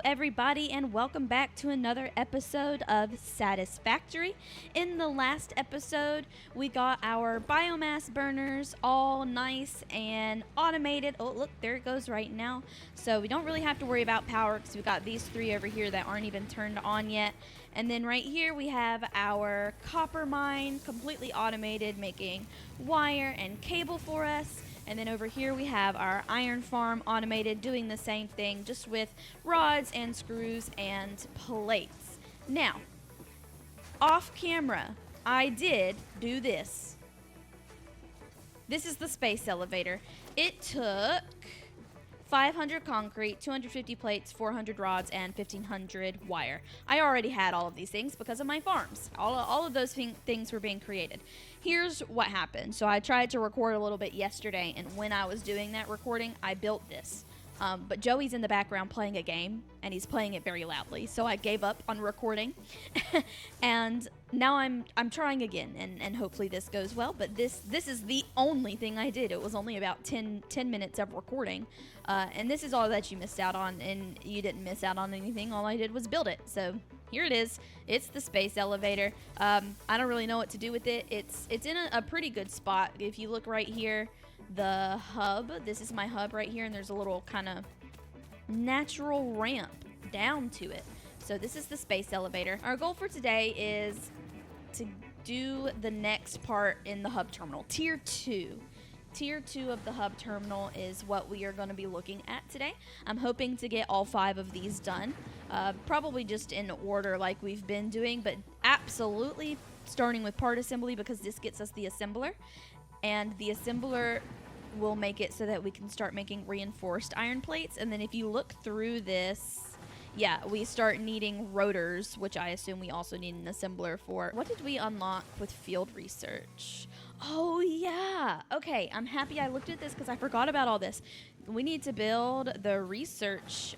everybody, and welcome back to another episode of Satisfactory. In the last episode, we got our biomass burners all nice and automated. Oh, look, there it goes right now. So we don't really have to worry about power because we got these three over here that aren't even turned on yet. And then right here we have our copper mine completely automated, making wire and cable for us. And then over here we have our iron farm automated, doing the same thing, just with rods and screws and plates. Now, off camera, I did do this. This is the space elevator. It took 500 concrete, 250 plates, 400 rods, and 1,500 wire. I already had all of these things because of my farms. All of those things were being created. Here's what happened. So I tried to record a little bit yesterday, and when I was doing that recording, I built this. But Joey's in the background playing a game, and he's playing it very loudly. So I gave up on recording, and now I'm trying again, and hopefully this goes well. But this is the only thing I did. It was only about 10 minutes of recording, and this is all that you missed out on, and you didn't miss out on anything. All I did was build it. So here it is. It's the space elevator. I don't really know what to do with it. It's in a pretty good spot. If you look right here, the hub, this is my hub right here, and there's a little kind of natural ramp down to it. So this is the space elevator. Our goal for today is to do the next part in the hub terminal, tier 2. Tier 2 of the hub terminal is what we are going to be looking at today. I'm hoping to get all 5 of these done, probably just in order like we've been doing, but absolutely starting with part assembly, because this gets us the assembler, and the assembler will make it so that we can start making reinforced iron plates. And then if you look through this, yeah, we start needing rotors, which I assume we also need an assembler for. What did we unlock with field research? Oh yeah. Okay, I'm happy I looked at this because I forgot about all this. We need to build the research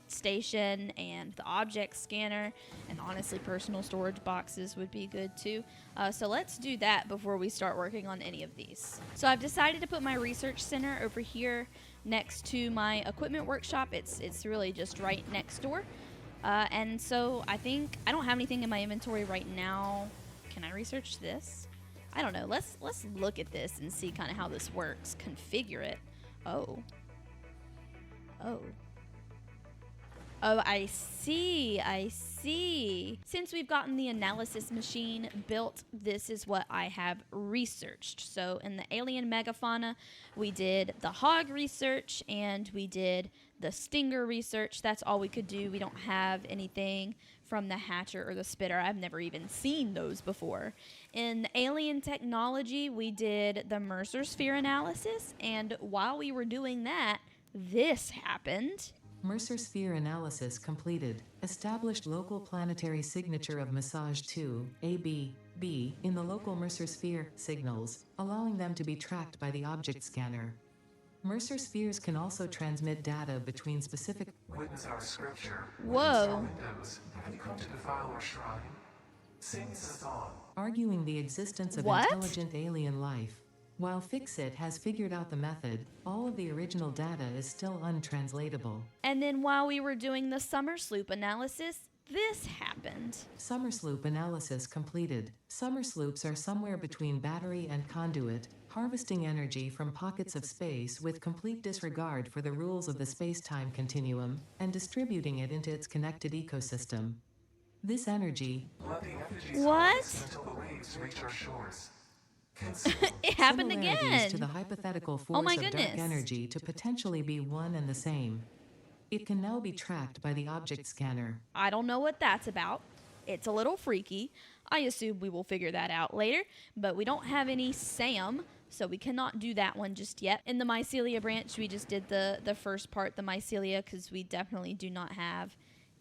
station and the object scanner, and honestly personal storage boxes would be good too. So let's do that before we start working on any of these. So I've decided to put my research center over here next to my equipment workshop. It's really just right next door, and so I think I don't have anything in my inventory right now. Can I research this? I don't know. Let's look at this and see kind of how this works. Configure it. Oh, I see. Since we've gotten the analysis machine built, this is what I have researched. So in the alien megafauna, we did the hog research and we did the stinger research. That's all we could do. We don't have anything from the hatcher or the spitter. I've never even seen those before. In the alien technology, we did the Mercer sphere analysis, and while we were doing that, this happened. Mercer sphere analysis completed. Established local planetary signature of massage 2, AB, in the local Mercer sphere signals, allowing them to be tracked by the object scanner. Mercer spheres can also transmit data between specific. Witness our scripture. Whoa. Windows. Have you come to defile our shrine? Sing this song. Arguing the existence of What? intelligent alien life. While Fixit has figured out the method, all of the original data is still untranslatable. And then while we were doing the summer sloop analysis, this happened. Summer sloop analysis completed. Summer sloops are somewhere between battery and conduit, harvesting energy from pockets of space with complete disregard for the rules of the space-time continuum, and distributing it into its connected ecosystem. This energy, Let the effigies What? rise until the waves reach our shores. It happened similarities again. to the hypothetical Oh force my of dark goodness. energy to potentially be one and the same. It can now be tracked by the object scanner. I don't know what that's about. It's a little freaky. I assume we will figure that out later, but we don't have any SAM, so we cannot do that one just yet. In the mycelia branch, we just did the first part, the mycelia, because we definitely do not have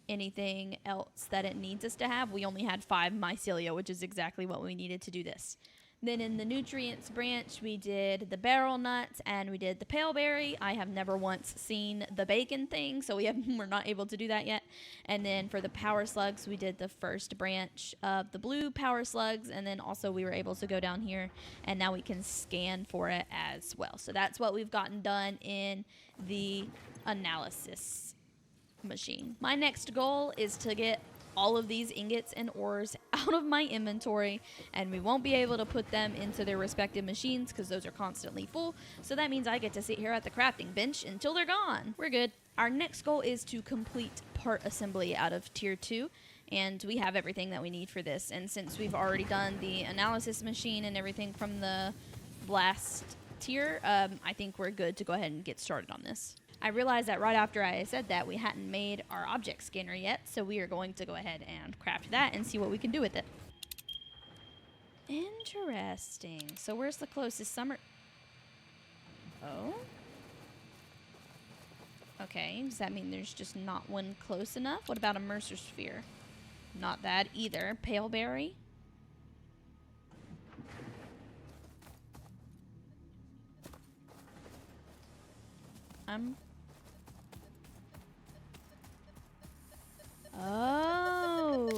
anything else that it needs us to have. We only had 5 mycelia, which is exactly what we needed to do this. Then in the nutrients branch, we did the barrel nuts and we did the pale berry. I have never once seen the bacon thing, so we're not able to do that yet. And then for the power slugs, we did the first branch of the blue power slugs, and then also we were able to go down here, and now we can scan for it as well. So that's what we've gotten done in the analysis machine. My next goal is to get all of these ingots and ores out of my inventory, and we won't be able to put them into their respective machines because those are constantly full. So that means I get to sit here at the crafting bench until they're gone. We're good. Our next goal is to complete part assembly out of tier 2, and we have everything that we need for this. And since we've already done the analysis machine and everything from the last tier, I think we're good to go ahead and get started on this. I realized that right after I said that, we hadn't made our object scanner yet, so we are going to go ahead and craft that and see what we can do with it. Interesting. So where's the closest summer? Oh? Okay, does that mean there's just not one close enough? What about a Mercer Sphere? Not that either. Paleberry? Oh.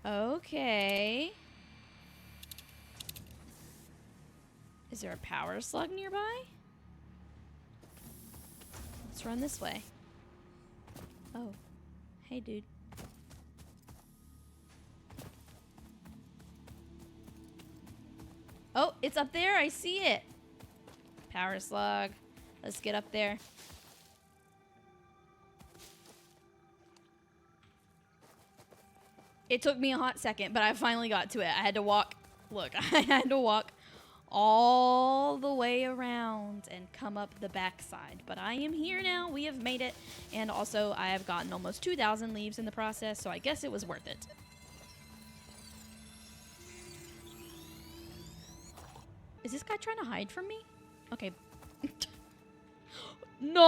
Okay. Is there a power slug nearby? Let's run this way. Oh. Hey, dude. Oh, it's up there. I see it. Power slug. Let's get up there. It took me a hot second, but I finally got to it. I had to walk. Look, I had to walk all the way around and come up the backside. But I am here now. We have made it. And also, I have gotten almost 2,000 leaves in the process, so I guess it was worth it. Is this guy trying to hide from me? Okay. No!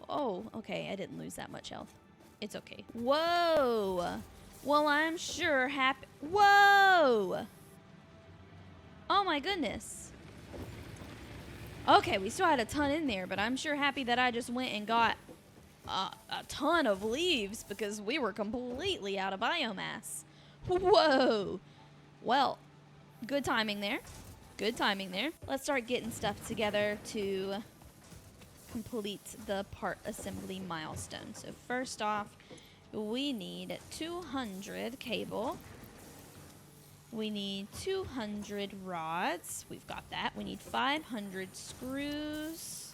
Oh, okay. I didn't lose that much health. It's okay. Whoa! Well, I'm sure happy. Whoa! Oh my goodness. Okay, we still had a ton in there, but I'm sure happy that I just went and got a ton of leaves because we were completely out of biomass. Whoa! Well, good timing there. Good timing there. Let's start getting stuff together to complete the part assembly milestone. So first off, we need 200 cable. We need 200 rods. We've got that. We need 500 screws.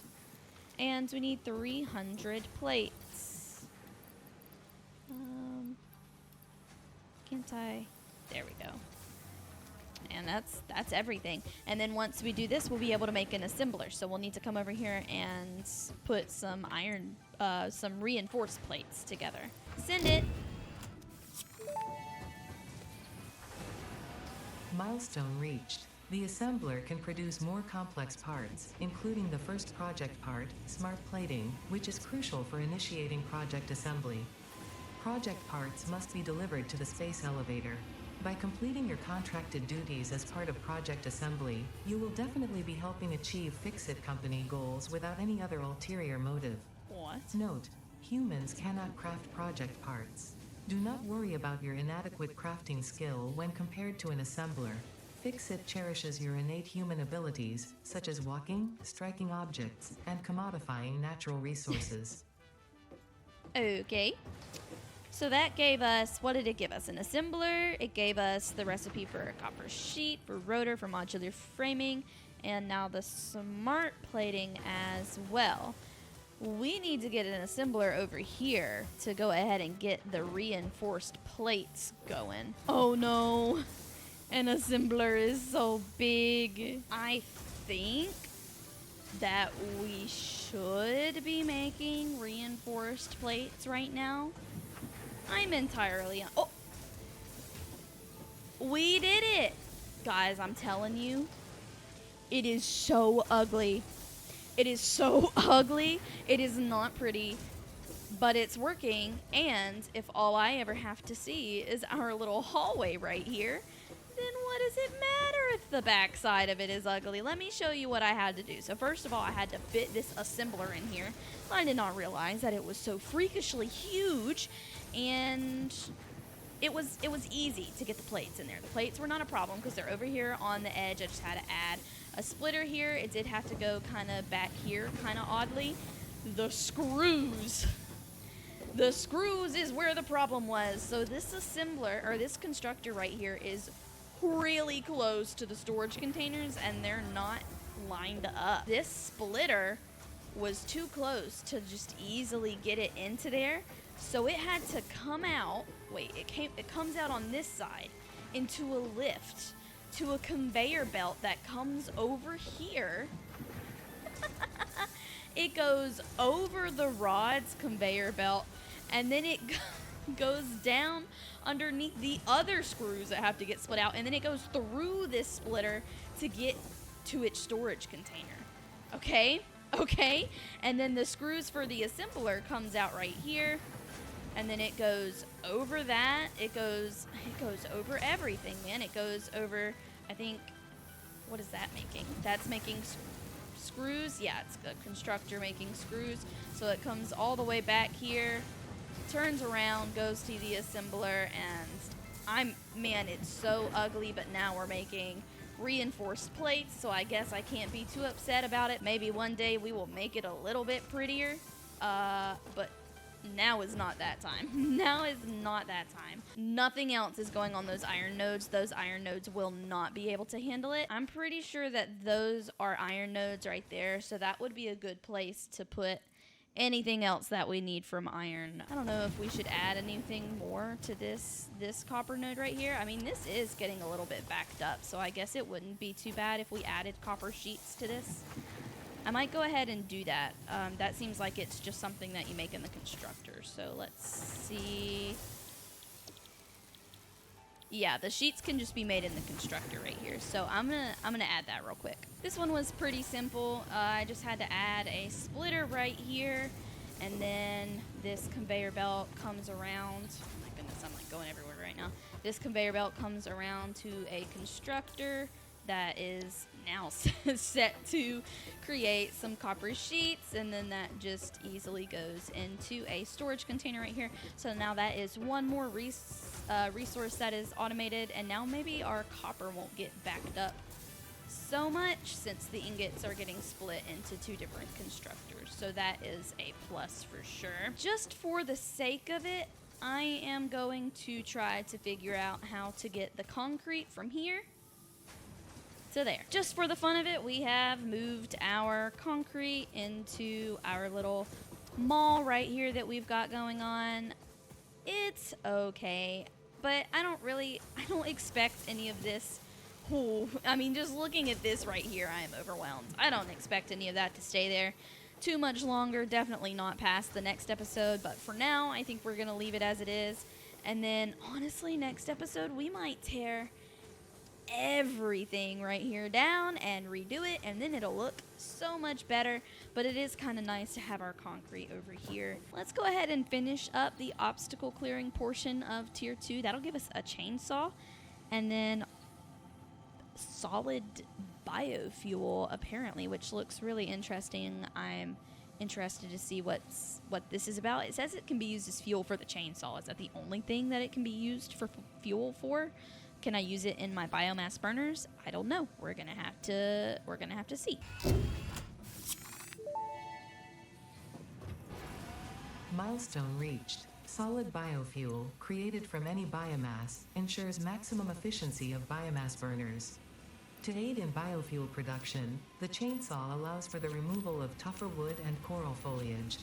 And we need 300 plates. Can't I? There we go. And that's everything. And then once we do this, we'll be able to make an assembler. So we'll need to come over here and put some some reinforced plates together. Send it. Milestone reached. The assembler can produce more complex parts, including the first project part, smart plating, which is crucial for initiating project assembly. Project parts must be delivered to the space elevator. By completing your contracted duties as part of project assembly, you will definitely be helping achieve Fix-It Company goals without any other ulterior motive. What? Note, humans cannot craft project parts. Do not worry about your inadequate crafting skill when compared to an assembler. Fix-It cherishes your innate human abilities, such as walking, striking objects, and commodifying natural resources. Okay. So that gave us, what did it give us? An assembler. It gave us the recipe for a copper sheet, for rotor, for modular framing, and now the smart plating as well. We need to get an assembler over here to go ahead and get the reinforced plates going. Oh no, an assembler is so big. I think that we should be making reinforced plates right now. I'm entirely oh, we did it, guys. I'm telling you, it is so ugly. It is so ugly. It is not pretty, but it's working. And if all I ever have to see is our little hallway right here, then what does it matter if the back side of it is ugly? Let me show you what I had to do. So first of all, I had to fit this assembler in here. I did not realize that it was so freakishly huge, and it was easy to get the plates in there. The plates were not a problem because they're over here on the edge. I just had to add a splitter here. It did have to go kind of back here, kind of oddly, The screws. The screws is where the problem was. So this assembler, or this constructor right here, is really close to the storage containers, and they're not lined up. This splitter was too close to just easily get it into there, so it had to come out. Wait, it comes out on this side into a lift to a conveyor belt that comes over here. It goes over the rod's conveyor belt, and then it goes down underneath the other screws that have to get split out, and then it goes through this splitter to get to its storage container. Okay, and then the screws for the assembler comes out right here, and then it goes over that. It goes over everything, man. It goes over, I think, what is that making? That's making screws. Yeah, it's a constructor making screws. So it comes all the way back here, turns around, goes to the assembler, and man, it's so ugly, but now we're making reinforced plates, so I guess I can't be too upset about it. Maybe one day we will make it a little bit prettier, but now is not that time. Now is not that time. Nothing else is going on those iron nodes. Those iron nodes will not be able to handle it. I'm pretty sure that those are iron nodes right there, so that would be a good place to put anything else that we need from iron. I don't know if we should add anything more to this copper node right here. I mean, this is getting a little bit backed up, so I guess it wouldn't be too bad if we added copper sheets to this. I might go ahead and do that. That seems like it's just something that you make in the constructor. So let's see. Yeah, the sheets can just be made in the constructor right here. So I'm gonna add that real quick. This one was pretty simple. I just had to add a splitter right here, and then this conveyor belt comes around. Oh my goodness, I'm like going everywhere right now. This conveyor belt comes around to a constructor that is now set to create some copper sheets, and then that just easily goes into a storage container right here. So now that is one more resource that is automated, and now maybe our copper won't get backed up so much since the ingots are getting split into two different constructors. So that is a plus for sure. Just for the sake of it, I am going to try to figure out how to get the concrete from here to there. Just for the fun of it, we have moved our concrete into our little mall right here that we've got going on. It's okay, but I don't expect any of this. Oh, I mean, just looking at this right here, I am overwhelmed. I don't expect any of that to stay there too much longer. Definitely not past the next episode, but for now, I think we're gonna leave it as it is. And then, honestly, next episode, we might tear everything right here down and redo it, and then it'll look so much better. But it is kind of nice to have our concrete over here. Let's go ahead and finish up the obstacle clearing portion of tier 2. That'll give us a chainsaw, and then solid biofuel apparently, which looks really interesting. I'm interested to see what this is about. It says it can be used as fuel for the chainsaw. Is that the only thing that it can be used for fuel for? Can I use it in my biomass burners? I don't know. We're gonna have to see. Milestone reached. Solid biofuel, created from any biomass, ensures maximum efficiency of biomass burners. To aid in biofuel production, the chainsaw allows for the removal of tougher wood and coral foliage.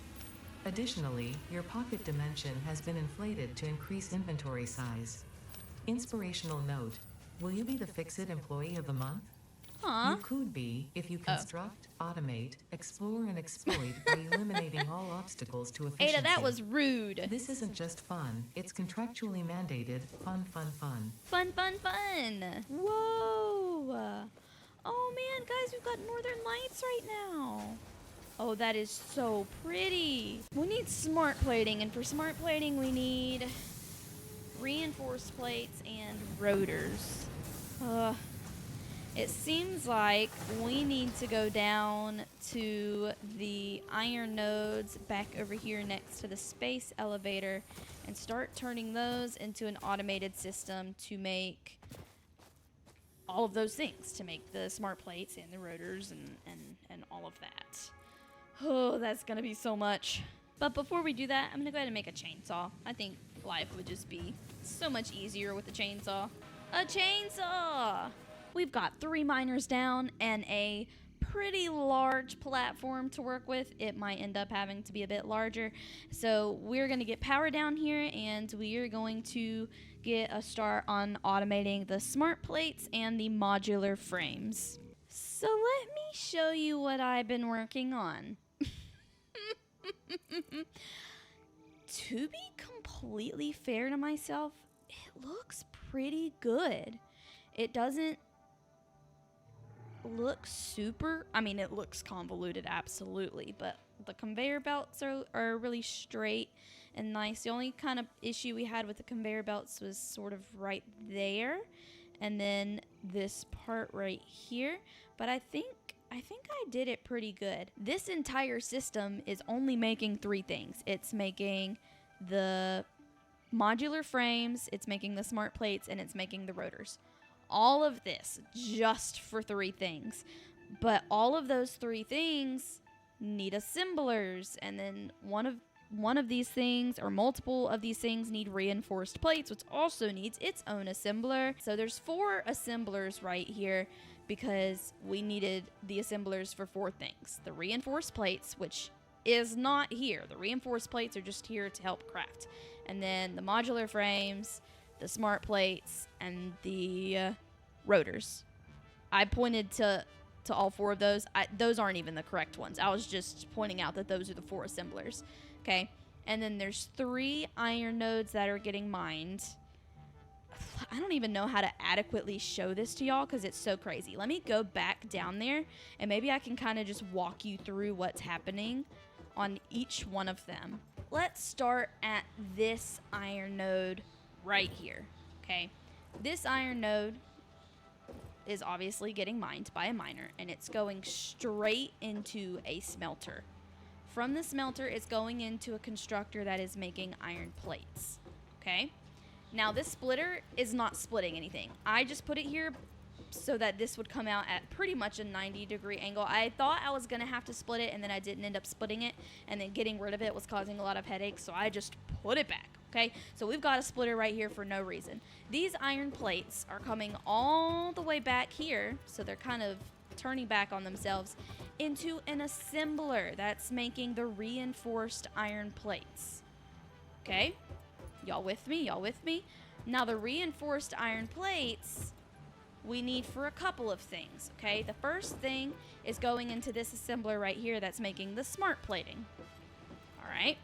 Additionally, your pocket dimension has been inflated to increase inventory size. Inspirational note: will you be the Fix-It Employee of the Month? Huh? You could be if you construct, automate, explore, and exploit by eliminating all obstacles to efficiency. Ada, that was rude. This isn't just fun, it's contractually mandated fun. Fun. Whoa. Oh man, guys, we've got northern lights right now. Oh, that is so pretty. We need smart plating, and for smart plating we need reinforced plates and rotors. It seems like we need to go down to the iron nodes back over here next to the space elevator and start turning those into an automated system to make all of those things, to make the smart plates and the rotors and all of that. Oh, that's gonna be so much. But before we do that, I'm gonna go ahead and make a chainsaw. I think life would just be so much easier with a chainsaw. A chainsaw! We've got 3 miners down and a pretty large platform to work with. It might end up having to be a bit larger. So we're gonna get power down here, and we are going to get a start on automating the smart plates and the modular frames. So let me show you what I've been working on. To be completely fair to myself, it looks pretty good. It doesn't look super, I mean, it looks convoluted, absolutely, but the conveyor belts are really straight and nice. The only kind of issue we had with the conveyor belts was sort of right there, and then this part right here, but I think I did it pretty good. This entire system is only making 3 things. It's making the modular frames, it's making the smart plates, and it's making the rotors. All of this just for 3 things. But all of those 3 things need assemblers, and then one of these things, or multiple of these things, need reinforced plates, which also needs its own assembler. So there's 4 assemblers right here because we needed the assemblers for 4 things. The reinforced plates, which is not here. The reinforced plates are just here to help craft. And then the modular frames, the smart plates, and the rotors. I pointed to all 4 of those. Those aren't even the correct ones. I was just pointing out that those are the 4 assemblers. Okay, and then there's 3 iron nodes that are getting mined. I don't even know how to adequately show this to y'all because it's so crazy. Let me go back down there, and maybe I can kind of just walk you through what's happening on each one of them. Let's start at this iron node right here, okay? This iron node is obviously getting mined by a miner, and it's going straight into a smelter. From the smelter, it's going into a constructor that is making iron plates, okay? Now, this splitter is not splitting anything. I just put it here so that this would come out at pretty much a 90-degree angle. I thought I was going to have to split it, and then I didn't end up splitting it, and then getting rid of it was causing a lot of headaches, so I just put it back, okay? So we've got a splitter right here for no reason. These iron plates are coming all the way back here, so they're kind of turning back on themselves, into an assembler that's making the reinforced iron plates, okay? Y'all with me? Y'all with me? Now, the reinforced iron plates we need for a couple of things, okay? The first thing is going into this assembler right here that's making the smart plating, all right?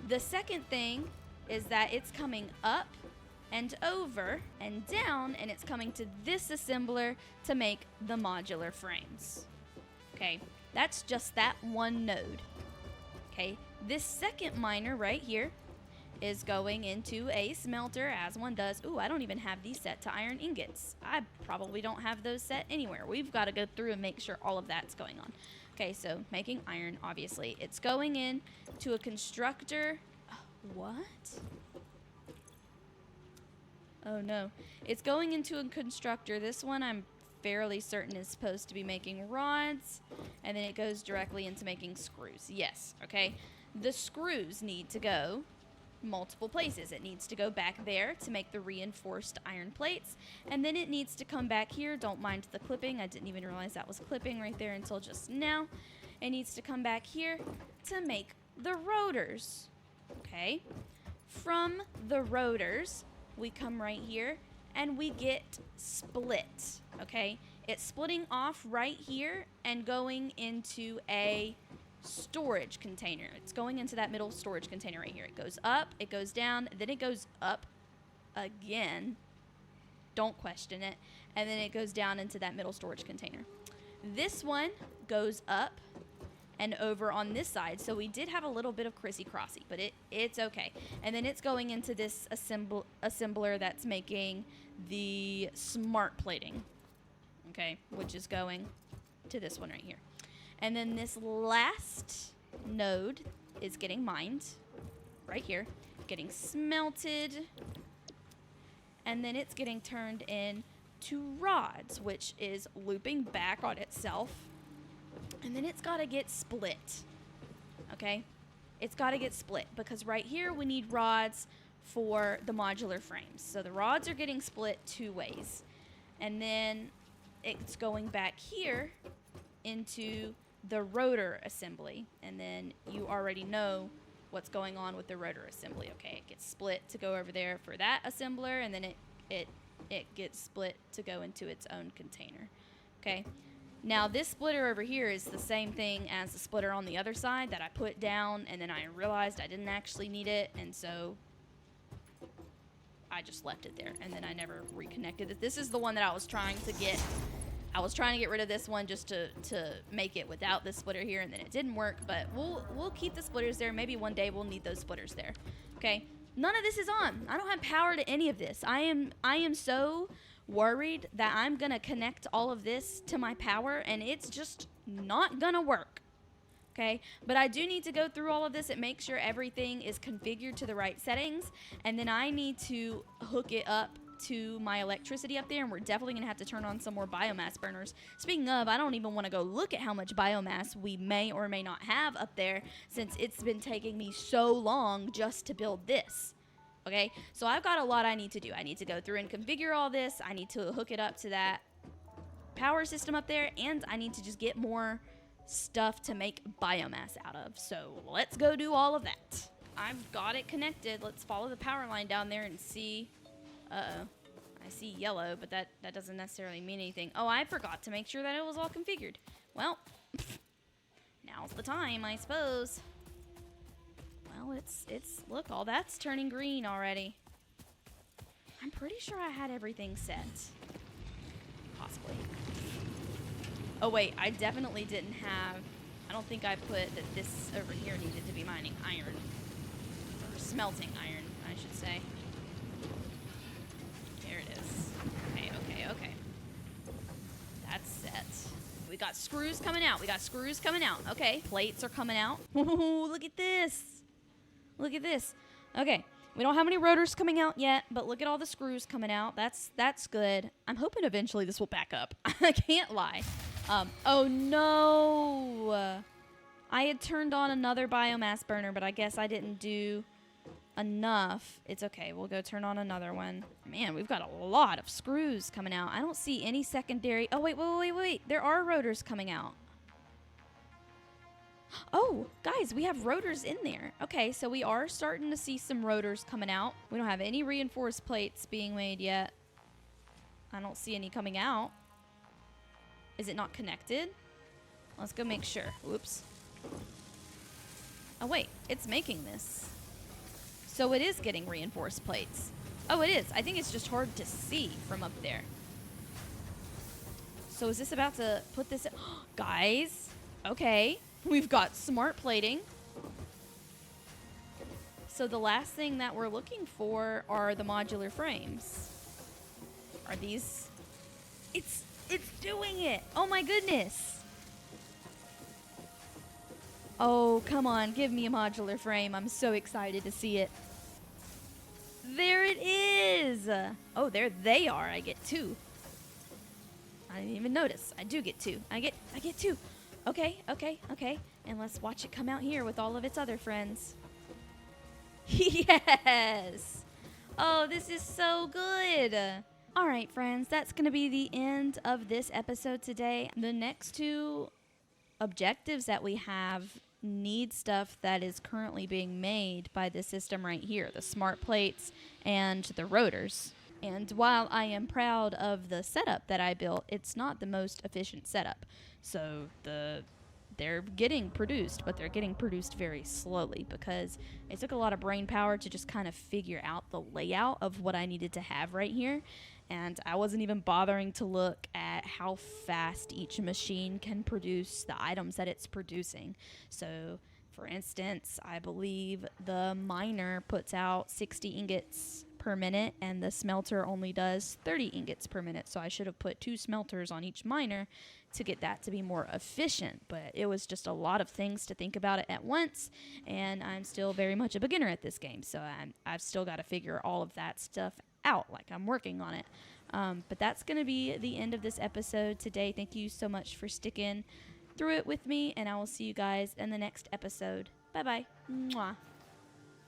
The second thing is that it's coming up and over and down, and it's coming to this assembler to make the modular frames, okay? That's just that one node, okay? This second miner right here is going into a smelter, as one does. Ooh, I don't even have these set to iron ingots. I probably don't have those set anywhere. We've got to go through and make sure all of that's going on. Okay, so making iron, obviously. It's going in to a constructor. What? Oh, no. It's going into a constructor. This one I'm fairly certain is supposed to be making rods, and then it goes directly into making screws. Yes, okay. The screws need to go multiple places. It needs to go back there to make the reinforced iron plates, and then it needs to come back here. Don't mind the clipping. I didn't even realize that was clipping right there until just now. It needs to come back here to make the rotors, okay? From the rotors, we come right here and we get split, okay? It's splitting off right here and going into a storage container. It's going into that middle storage container right here. It goes up, it goes down, then it goes up again. Don't question it. And then it goes down into that middle storage container. This one goes up and over on this side. So we did have a little bit of crissy-crossy, but it's okay. And then it's going into this assembler that's making the smart plating, okay, which is going to this one right here. And then this last node is getting mined right here, getting smelted, and then it's getting turned in to rods, which is looping back on itself And then it's got to get split. Okay? It's got to get split because right here we need rods for the modular frames. So the rods are getting split 2 ways. And then it's going back here into the rotor assembly. And then you already know what's going on with the rotor assembly. Okay, it gets split to go over there for that assembler, and then it gets split to go into its own container. Okay. Now this splitter over here is the same thing as the splitter on the other side that I put down, and then I realized I didn't actually need it, and so I just left it there, and then I never reconnected it. This is the one that I was trying to get. I was trying to get rid of this one just to make it without this splitter here, and then it didn't work, but we'll keep the splitters there. Maybe one day we'll need those splitters there. Okay? None of this is on. I don't have power to any of this. I am so worried that I'm going to connect all of this to my power, and it's just not going to work. Okay? But I do need to go through all of this and make sure everything is configured to the right settings, and then I need to hook it up to my electricity up there, and we're definitely going to have to turn on some more biomass burners. Speaking of, I don't even want to go look at how much biomass we may or may not have up there, since it's been taking me so long just to build this. Okay, so I've got a lot I need to do. I need to go through and configure all this. I need to hook it up to that power system up there, and I need to just get more stuff to make biomass out of. So let's go do all of that. I've got it connected. Let's follow the power line down there and see. Uh-oh. I see yellow, but that doesn't necessarily mean anything. Oh, I forgot to make sure that it was all configured. Well, now's the time, I suppose. Well, look, all that's turning green already. I'm pretty sure I had everything set. Possibly. Oh, wait, I definitely didn't have... I don't think I put that this over here needed to be mining iron. Or smelting iron, I should say. There it is. Okay. That's set. We got screws coming out. Okay, plates are coming out. Ooh, look at this. Okay, we don't have any rotors coming out yet, but look at all the screws coming out. That's good. I'm hoping eventually this will back up. I can't lie. Oh no. I had turned on another biomass burner, but I guess I didn't do enough. It's okay. We'll go turn on another one. Man, we've got a lot of screws coming out. I don't see any secondary. Oh, wait. There are rotors coming out. Oh, guys, we have rotors in there. Okay, so we are starting to see some rotors coming out. We don't have any reinforced plates being made yet. I don't see any coming out. Is it not connected? Let's go make sure. Whoops. Oh, wait. It's making this. So it is getting reinforced plates. Oh, it is. I think it's just hard to see from up there. So is this about to put this in? Guys, okay. We've got smart plating. So the last thing that we're looking for are the modular frames. Are these... It's doing it. Oh my goodness. Oh, come on. Give me a modular frame. I'm so excited to see it. There it is. Oh, there they are. I get 2. I didn't even notice. I do get 2. I get 2. Okay. And let's watch it come out here with all of its other friends. Yes. Oh, this is so good. All right, friends, that's going to be the end of this episode today. The next 2 objectives that we have need stuff that is currently being made by the system right here, the smart plates and the rotors. And while I am proud of the setup that I built, it's not the most efficient setup. So they're getting produced, but they're getting produced very slowly because it took a lot of brain power to just kind of figure out the layout of what I needed to have right here. And I wasn't even bothering to look at how fast each machine can produce the items that it's producing. So, for instance, I believe the miner puts out 60 ingots per minute and the smelter only does 30 ingots per minute. So I should have put 2 smelters on each miner to get that to be more efficient. But it was just a lot of things to think about it at once, and I'm still very much a beginner at this game. So I've still got to figure all of that stuff out, like I'm working on it. But that's going to be the end of this episode today. Thank you so much for sticking through it with me, and I will see you guys in the next episode. Bye bye. Mwah.